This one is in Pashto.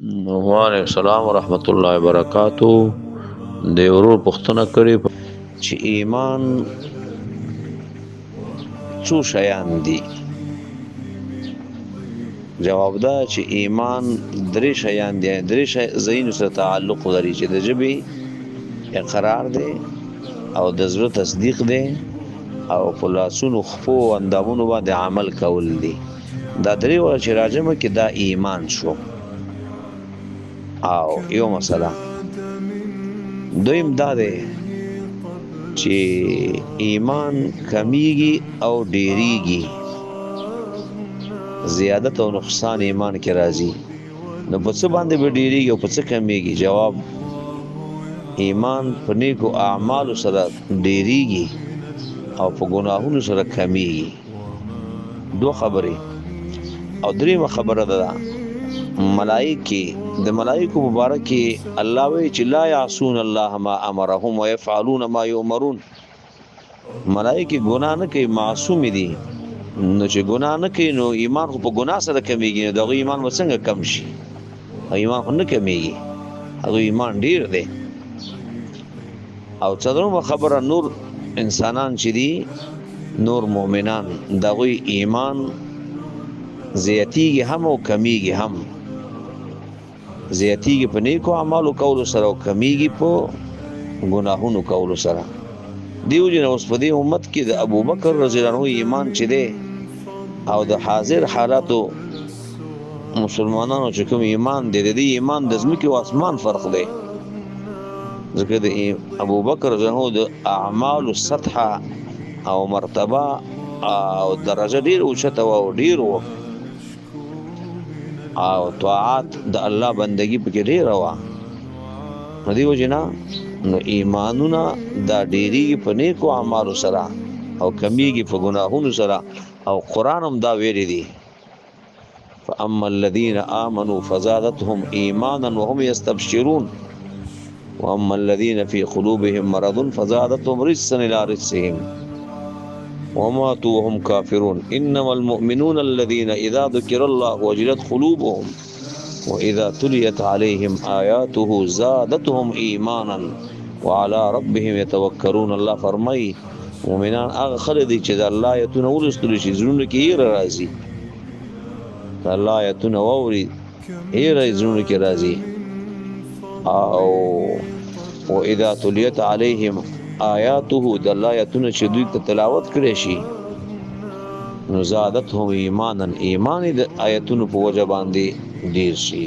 وعلیکم السلام ورحمت الله وبرکاتو. د ورور پښتنه کړي چې ایمان څو شیان دي. جواب دا چې ایمان درې شیان دي. درې شی زین سره تعلق لري چې د جبې اقرار دی او د زړه تصدیق دی او په لاسونو خپو او اندامونو باندې عمل کول دي. دا درې وړه چې راجمه کې دا ایمان شو. او یو مسله دویم دا دی چې ایمان کمیږي او ډیریږي. زیادت او نقصان ایمان کې راځي. نو په څه باندې به ډیریږي او په څه کمیږي؟ جواب ایمان په نیکو اعمالو سره ډیریږي او په ګناهونو سره کمیږي. دو خبرې. او دریمه خبره ده ملائکه د ملائکه مبارکي الله وی چې لا يعصون الله ما امرهم ويفعلون ما يؤمرون. ملائکه ګناه نه کوي، معصوم دي. نو چې ګناه نه کوي نو ایمان خو په ګناه سره کمیږي. دغه ایمان وڅنګه کم شي؟ ایمان خو نه کمیږي، هغه ایمان ډیر دی. او څلورمه خبره نور انسانان چې دي، نور مؤمنان، دغه ایمان زیاتیږي هم او کمیږي هم. زیاتیږي په نیکو اعمالو کولو سره او کمیږي په ګناهونو کولو سره. دیو جن اوس په دې امت کې د ابوبکر رضی الله عنه ایمان چې دی او د حاضر حالاتو مسلمانانو چې کوم ایمان دی، د دې ایمان د ځمکې او اسمان فرق دی. ځکه د ابوبکر رضی الله عنه د اعمالو سطحه او مرتبه او درجه ډیر اوچته او ډیر و، او طاعت د الله بندگی پکې ډیر و. دیو جنا نو ایمانونه دا ډیریږي په نیکو اعمالو سره او کمیږي په ګناهونو سره. او قران هم دا ویلي دي فاما الذين امنوا فزادتهم ايمانا وهم يستبشرون واما الذين في قلوبهم مرض فزادتهم رجسا الى رجسهم وماتوا وهم كافرون. انما المؤمنون الذين اذا ذكر الله وجلت قلوبهم واذا تليت عليهم اياته زادتهم ايمانا وعلى ربهم يتوکلون. الله فرمای مؤمنان هغه خلک دي چې د الله آیتونه ولستل شي زړونو کې یې راځي. د الله آیتونه ووري یې زړونو کې راځي. او واذا تليت عليهم آیاته د الله آیتونه چې دوی ته تلاوت کړي شي نو زادتهم ایمانا، ایمان د آیتونو په وجه باندې ډیر شي.